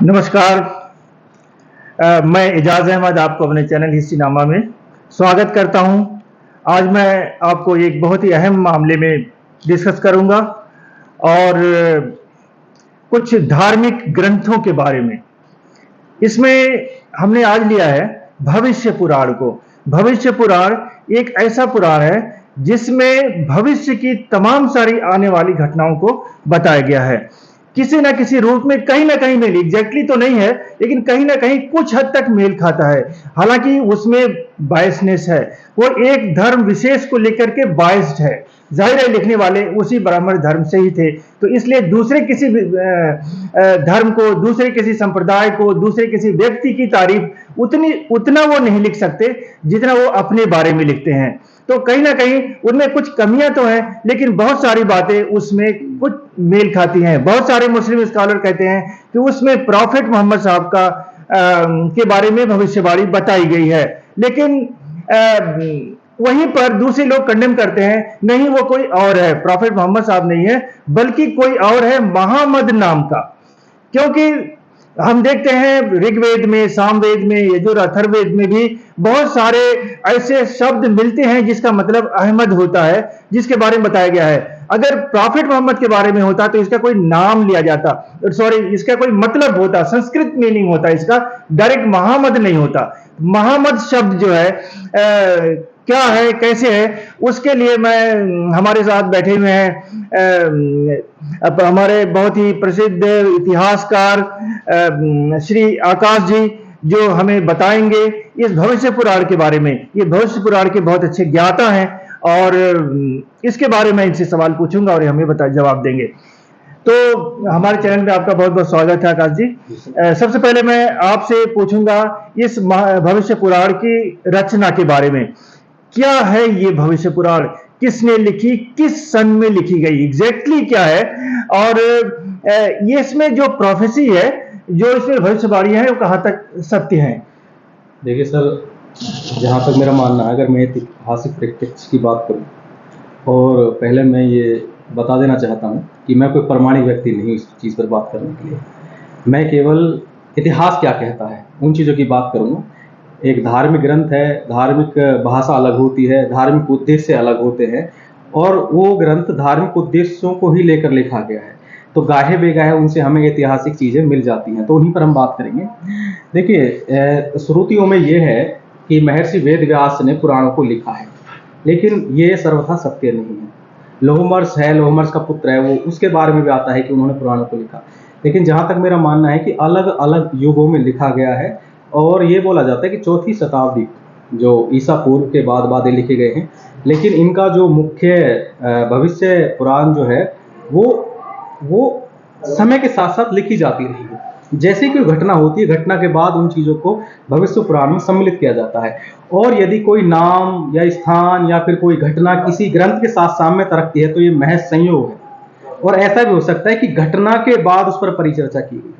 नमस्कार। मैं एजाज अहमद आपको अपने चैनल हिस्ट्रीनामा में स्वागत करता हूं। आज मैं आपको एक बहुत ही अहम मामले में डिस्कस करूंगा और कुछ धार्मिक ग्रंथों के बारे में। इसमें हमने आज लिया है भविष्य पुराण को। भविष्य पुराण एक ऐसा पुराण है जिसमें भविष्य की तमाम सारी आने वाली घटनाओं को बताया गया है। किसी ना किसी रूप में कहीं ना कहीं मेल, एग्जैक्टली तो नहीं है लेकिन कहीं ना कहीं कुछ हद तक मेल खाता है। हालांकि उसमें बायसनेस है, वो एक धर्म विशेष को लेकर के बायस्ड है। जाहिर है लिखने वाले उसी ब्राह्मण धर्म से ही थे, तो इसलिए दूसरे किसी धर्म को, दूसरे किसी संप्रदाय को, दूसरे किसी व्यक्ति की तारीफ उतना वो नहीं लिख सकते जितना वो अपने बारे में लिखते हैं। तो कहीं ना कहीं उनमें कुछ कमियां तो हैं, लेकिन बहुत सारी बातें उसमें कुछ मेल खाती हैं। बहुत सारे मुस्लिम स्कॉलर कहते हैं कि उसमें प्रॉफिट मोहम्मद साहब का के बारे में भविष्यवाणी बताई गई है, लेकिन वहीं पर दूसरे लोग कंडेम करते हैं, नहीं वो कोई और है, प्रॉफिट मोहम्मद साहब नहीं है बल्कि कोई और है, महामद नाम का। क्योंकि हम देखते हैं ऋग्वेद में, सामवेद में, यजुर अथर्ववेद में भी बहुत सारे ऐसे शब्द मिलते हैं जिसका मतलब अहमद होता है, जिसके बारे में बताया गया है। अगर प्रॉफिट मोहम्मद के बारे में होता तो इसका कोई नाम लिया जाता, सॉरी, इसका कोई मतलब होता, संस्कृत मीनिंग होता इसका, डायरेक्ट महामद नहीं होता। महामद शब्द जो है क्या है, कैसे है, उसके लिए मैं, हमारे साथ बैठे हुए हैं हमारे बहुत ही प्रसिद्ध इतिहासकार श्री आकाश जी, जो हमें बताएंगे इस भविष्य पुराण के बारे में। ये भविष्य पुराण के बहुत अच्छे ज्ञाता हैं और इसके बारे में इनसे सवाल पूछूंगा और हमें जवाब देंगे। तो हमारे चैनल में आपका बहुत बहुत स्वागत है आकाश जी। सबसे पहले मैं आपसे पूछूंगा इस भविष्य पुराण की रचना के बारे में। क्या है ये भविष्य पुराण, किसने लिखी, किस सन में लिखी गई, एग्जैक्टली क्या है, और ये इसमें जो प्रोफेसी है, जो इसमें भविष्यवाणी है, वो कहाँ तक सत्य है? देखिए सर, जहाँ तक मेरा मानना है, अगर मैं ऐतिहासिक प्रत्यक्ष की बात करूँ, और पहले मैं ये बता देना चाहता हूँ कि मैं कोई प्रमाणिक व्यक्ति नहीं हूँ इस चीज़ पर बात करने के लिए। मैं केवल इतिहास क्या कहता है उन चीज़ों की बात करूँगा। एक धार्मिक ग्रंथ है, धार्मिक भाषा अलग होती है, धार्मिक उद्देश्य अलग होते हैं, और वो ग्रंथ धार्मिक उद्देश्यों को ही लेकर लिखा गया है। तो गाहे बेगाहे उनसे हमें ऐतिहासिक चीज़ें मिल जाती हैं, तो उन्हीं पर हम बात करेंगे। देखिए, श्रुतियों में ये है कि महर्षि वेद व्यास ने पुराणों को लिखा है, लेकिन ये सर्वथा सत्य नहीं है। लोहमर्ष है, लोहमर्ष का पुत्र है, वो उसके बारे में भी आता है कि उन्होंने पुराणों को लिखा। लेकिन जहाँ तक मेरा मानना है कि अलग अलग युगों में लिखा गया है, और ये बोला जाता है कि चौथी शताब्दी जो ईसा पूर्व के बाद ये लिखे गए हैं। लेकिन इनका जो मुख्य भविष्य पुराण जो है वो समय के साथ साथ लिखी जाती रही है। जैसे कोई घटना होती है, घटना के बाद उन चीज़ों को भविष्य पुराण में सम्मिलित किया जाता है। और यदि कोई नाम या स्थान या फिर कोई घटना किसी ग्रंथ के साथ सामने तरकती है तो ये महज संयोग है। और ऐसा भी हो सकता है कि घटना के बाद उस पर परिचर्चा की गई।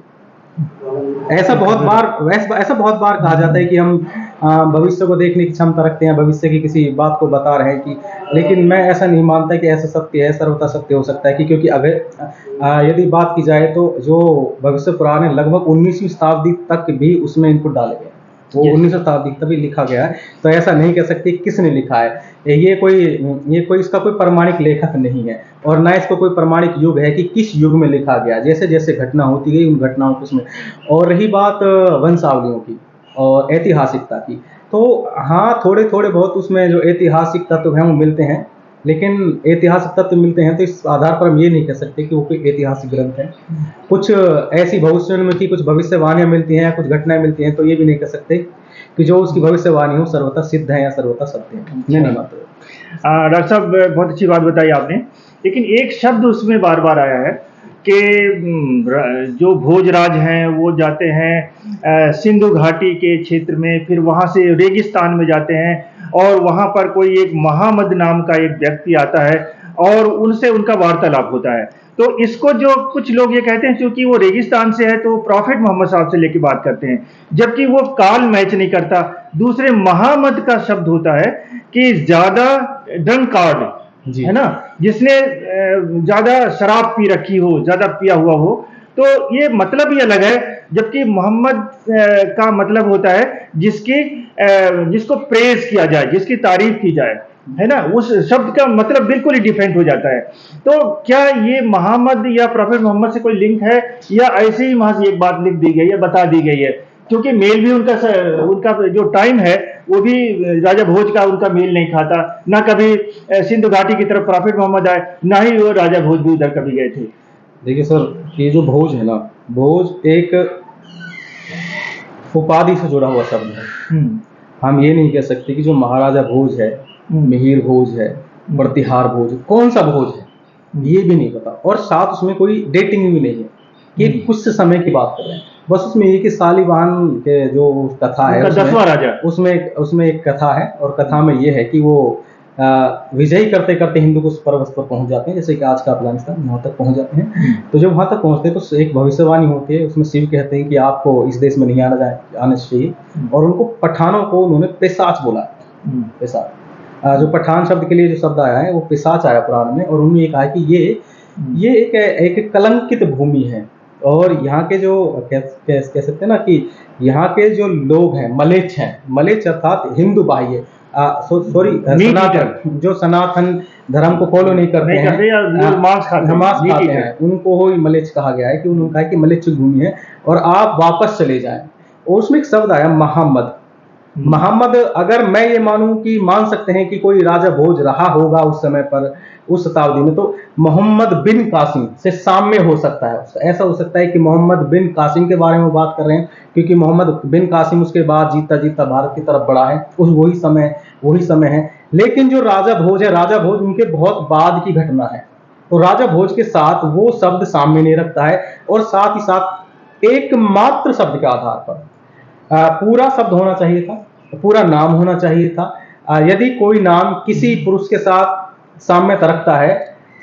ऐसा बहुत बार कहा जाता है कि हम भविष्य को देखने की क्षमता रखते हैं, भविष्य की किसी बात को बता रहे हैं कि, लेकिन मैं ऐसा नहीं मानता कि ऐसा सत्य है, सर्वथा सत्य हो सकता है कि, क्योंकि अगर यदि बात की जाए तो जो भविष्य पुराण है लगभग 19वीं शताब्दी तक भी उसमें इनपुट डाले गए, वो 19वीं शताब्दी तक भी लिखा गया है। तो ऐसा नहीं कह सकते किसने लिखा है। ये कोई इसका कोई प्रमाणिक लेखक नहीं है, और ना इसको कोई प्रमाणिक युग है कि किस युग में लिखा गया। जैसे जैसे घटना होती गई उन घटनाओं को उसमें। और रही बात वंशावलियों की और ऐतिहासिकता की, तो हाँ, थोड़े थोड़े बहुत उसमें जो ऐतिहासिक तत्व हैं वो मिलते हैं। लेकिन ऐतिहासिक तत्व मिलते हैं तो इस आधार पर हम ये नहीं कह सकते कि वो कोई ऐतिहासिक ग्रंथ है। कुछ ऐसी भविष्यवाणी की कुछ भविष्यवाणियाँ मिलती हैं या कुछ घटनाएं मिलती हैं, तो ये भी नहीं कह सकते कि जो उसकी भविष्यवाणी हो सर्वथा सिद्ध है या सर्वथा सत्य है। नहीं मानता। डॉक्टर साहब, बहुत अच्छी बात बताई आपने, लेकिन एक शब्द उसमें बार बार आया है कि जो भोजराज हैं वो जाते हैं सिंधु घाटी के क्षेत्र में, फिर वहाँ से रेगिस्तान में जाते हैं, और वहाँ पर कोई एक महामद नाम का एक व्यक्ति आता है और उनसे उनका वार्तालाप होता है। तो इसको जो कुछ लोग ये कहते हैं क्योंकि वो रेगिस्तान से है तो प्रॉफिट मोहम्मद साहब से लेके बात करते हैं, जबकि वो काल मैच नहीं करता। दूसरे महामद का शब्द होता है कि ज्यादा ड्रंकार्ड है ना, जिसने ज्यादा शराब पी रखी हो, ज्यादा पिया हुआ हो, तो ये मतलब ही अलग है। जबकि मोहम्मद का मतलब होता है जिसको प्रेज किया जाए, जिसकी तारीफ की जाए, है ना। उस शब्द का मतलब बिल्कुल ही डिफरेंट हो जाता है। तो क्या ये मोहम्मद या प्रॉफेट मोहम्मद से कोई लिंक है, या ऐसे ही वहां से एक बात लिख दी गई है, बता दी गई है? क्योंकि मेल भी उनका जो टाइम है वो भी राजा भोज का उनका मेल नहीं खाता, ना कभी सिंधु घाटी की तरफ प्रॉफेट मोहम्मद आए, ना ही वो राजा भोज भी उधर कभी गए थे। देखिए सर, ये जो भोज है ना, भोज एक उपाधि से जुड़ा हुआ शब्द है। हम ये नहीं कह सकते कि जो महाराजा भोज है, मिहिर भोज है, प्रतिहार भोज, कौन सा भोज है ये भी नहीं पता। और साथ उसमें कोई डेटिंग भी नहीं है कि कुछ समय की बात कर रहे हैं। बस उसमें ये कि सालिवान के जो कथा है, उनका 10वां राजा, उसमें एक कथा है, और कथा में ये है कि वो विजयी करते करते हिंदू कुश पर्वत पर पहुंच जाते हैं, जैसे कि आज का अफगानिस्तान, वहां तक पहुंच जाते हैं। तो जब वहां तक पहुंचते हैं तो एक भविष्यवाणी होती है, उसमें शिव कहते हैं कि आपको इस देश में नहीं आना चाहिए, और उनको पठानों को उन्होंने पिशाच बोला। पिशाच, जो पठान शब्द के लिए जो शब्द आया है वो पिशाच आया पुराण में, और उन्होंने ये कहा कि ये एक कलंकित भूमि है, और यहाँ के जो कह सकते हैं ना कि यहाँ के जो लोग हैं मलेच्छ हैं, मलेच्छ अर्थात हिंदू बाह्य, सॉरी सनातन, जो सनातन धर्म को फॉलो नहीं करते हैं, मांस खाते हैं, उनको ही मलेच्छ कहा गया है। कि उन्होंने कहा कि मलेच्छ भूमि है और आप वापस चले जाएं। और उसमें एक शब्द आया मोहम्मद। मोहम्मद, अगर मैं ये मानूं कि मान सकते हैं कि कोई राजा भोज रहा होगा उस समय पर, उस शताब्दी में, तो मोहम्मद बिन कासिम से साम्य हो सकता है। ऐसा हो सकता है कि मोहम्मद बिन कासिम के बारे में बात कर रहे हैं, क्योंकि मोहम्मद बिन कासिम उसके बाद जीतता जीतता भारत की तरफ बढ़ा है, उस वही समय है। लेकिन जो राजा भोज है, राजा भोज उनके बहुत बाद की घटना है, तो राजा भोज के साथ वो शब्द सामने नहीं रखता है। और साथ ही साथ एकमात्र शब्द के आधार पर पूरा शब्द होना चाहिए था, पूरा नाम होना चाहिए था। यदि कोई नाम किसी पुरुष के साथ साम्यता रखता है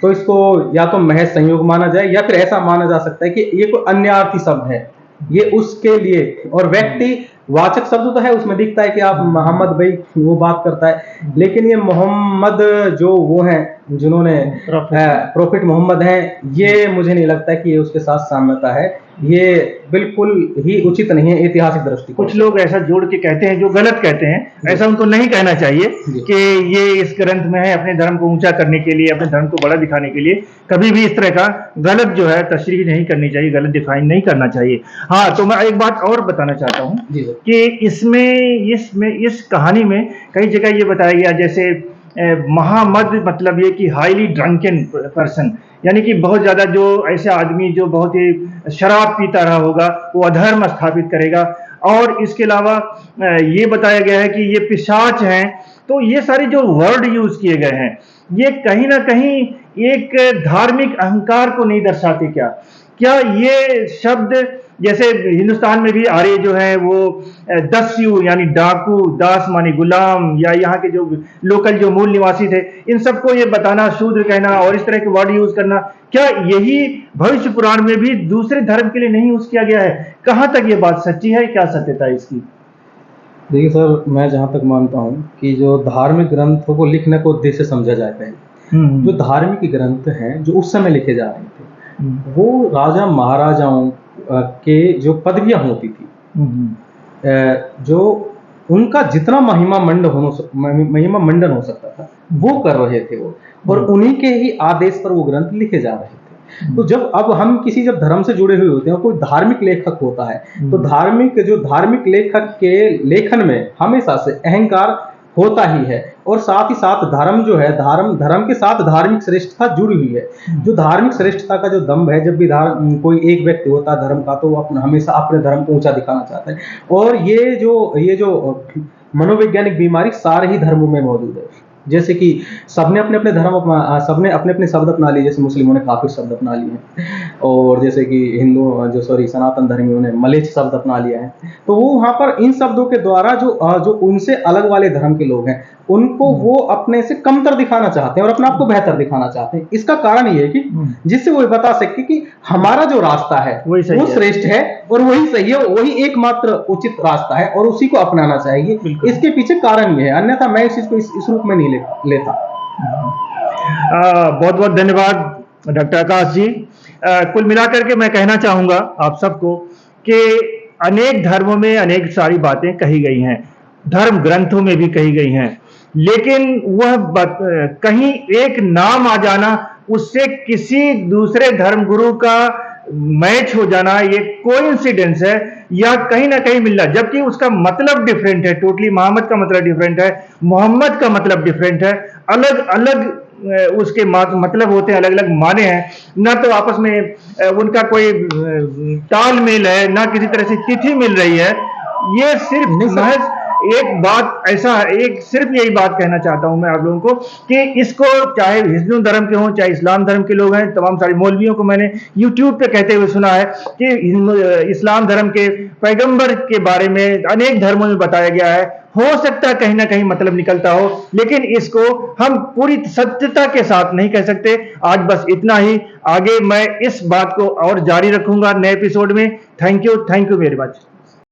तो इसको या तो महज संयोग माना जाए, या फिर ऐसा माना जा सकता है कि ये कोई अन्यार्थी शब्द है, ये उसके लिए। और व्यक्ति वाचक शब्द तो है, उसमें दिखता है कि आप मोहम्मद भाई वो बात करता है, लेकिन ये मोहम्मद जो वो हैं जिन्होंने प्रोफेट मोहम्मद हैं, ये मुझे नहीं लगता कि ये उसके साथ साम्यता है। ये बिल्कुल ही उचित नहीं है ऐतिहासिक दृष्टिकोण। कुछ लोग ऐसा जोड़ के कहते हैं जो गलत कहते हैं, ऐसा उनको नहीं कहना चाहिए कि ये इस ग्रंथ में है अपने धर्म को ऊंचा करने के लिए, अपने धर्म को बड़ा दिखाने के लिए। कभी भी इस तरह का गलत जो है तशरीह नहीं करनी चाहिए, गलत डिफाइन नहीं करना चाहिए। हाँ, तो मैं एक बात और बताना चाहता हूँ कि इस कहानी में कई जगह ये बताया गया, जैसे महामद मतलब ये कि हाईली ड्रंकन पर्सन, यानी कि बहुत ज्यादा जो ऐसा आदमी जो बहुत ही शराब पीता रहा होगा वो अधर्म स्थापित करेगा। और इसके अलावा ये बताया गया है कि ये पिशाच हैं। तो ये सारे जो वर्ड यूज किए गए हैं ये कहीं ना कहीं एक धार्मिक अहंकार को नहीं दर्शाते क्या? क्या ये शब्द, जैसे हिंदुस्तान में भी आर्य जो है वो दस्यु यानी डाकू, दास मानी गुलाम, या यहाँ के जो लोकल जो मूल निवासी थे, इन सबको ये बताना, शूद्र कहना और इस तरह के वर्ड यूज करना, क्या यही भविष्य पुराण में भी दूसरे धर्म के लिए नहीं यूज किया गया है? कहां तक ये बात सच्ची है, क्या सत्यता है इसकी? देखिए सर, मैं जहां तक मानता हूं कि जो धार्मिक ग्रंथों को लिखने को उद्देश्य समझा जाए, पहले जो धार्मिक ग्रंथ हैं जो उस समय लिखे जा रहे थे वो राजा महाराजाओं के जो पदवियां होती थी, जो उनका जितना महिमा मंडन हो सकता था वो कर रहे थे वो, और उन्हीं के ही आदेश पर वो ग्रंथ लिखे जा रहे थे। तो जब हम जब धर्म से जुड़े हुए होते हैं, कोई धार्मिक लेखक होता है, तो धार्मिक लेखक के लेखन में हमेशा से अहंकार होता ही है, और साथ ही साथ धर्म जो है, धर्म के साथ धार्मिक श्रेष्ठता जुड़ी हुई है। जो धार्मिक श्रेष्ठता का जो दम्भ है, जब भी कोई एक व्यक्ति होता है धर्म का, तो वो हमेशा अपने धर्म को ऊंचा दिखाना चाहता है। और ये जो मनोवैज्ञानिक बीमारी सारे ही धर्मों में मौजूद है। जैसे कि सबने अपने अपने शब्द अपना लिए, जैसे मुस्लिमों ने काफिर शब्द अपना लिए हैं, और जैसे कि सनातन धर्मियों ने मलेच्छ शब्द अपना लिया है। तो वो वहां पर इन शब्दों के द्वारा जो उनसे अलग वाले धर्म के लोग हैं उनको वो अपने से कमतर दिखाना चाहते हैं और अपने आप को बेहतर दिखाना चाहते हैं। इसका कारण ये है कि जिससे वो बता सके कि हमारा जो रास्ता है वो श्रेष्ठ है और वही सही है, वही एकमात्र उचित रास्ता है और उसी को अपनाना चाहिए। इसके पीछे कारण ये है, अन्यथा मैं इस चीज को इस रूप में नहीं लेता। बहुत बहुत धन्यवाद डॉक्टर आकाश जी। कुल मिलाकर के मैं कहना चाहूंगा आप सबको कि अनेक धर्मों में अनेक सारी बातें कही गई हैं, धर्म ग्रंथों में भी कही गई हैं, लेकिन वह कहीं एक नाम आ जाना, उससे किसी दूसरे धर्म गुरु का मैच हो जाना, ये कोइंसिडेंस है या कहीं ना कहीं मिलना, जबकि उसका मतलब डिफरेंट है टोटली। मोहम्मद का मतलब डिफरेंट है, मोहम्मद का मतलब डिफरेंट है, अलग अलग उसके मतलब होते हैं, अलग अलग माने हैं, ना तो आपस में उनका कोई तालमेल है, ना किसी तरह से तिथि मिल रही है। ये सिर्फ नहीं सर। महज एक बात ऐसा है, एक सिर्फ यही बात कहना चाहता हूं मैं आप लोगों को कि इसको चाहे हिंदू धर्म के हों चाहे इस्लाम धर्म के लोग हैं, तमाम सारे मौलवियों को मैंने यूट्यूब पे कहते हुए सुना है कि इस्लाम धर्म के पैगंबर के बारे में अनेक धर्मों में बताया गया है। हो सकता है कहीं ना कहीं मतलब निकलता हो, लेकिन इसको हम पूरी सत्यता के साथ नहीं कह सकते। आज बस इतना ही, आगे मैं इस बात को और जारी रखूंगा नए एपिसोड में। Thank you very much.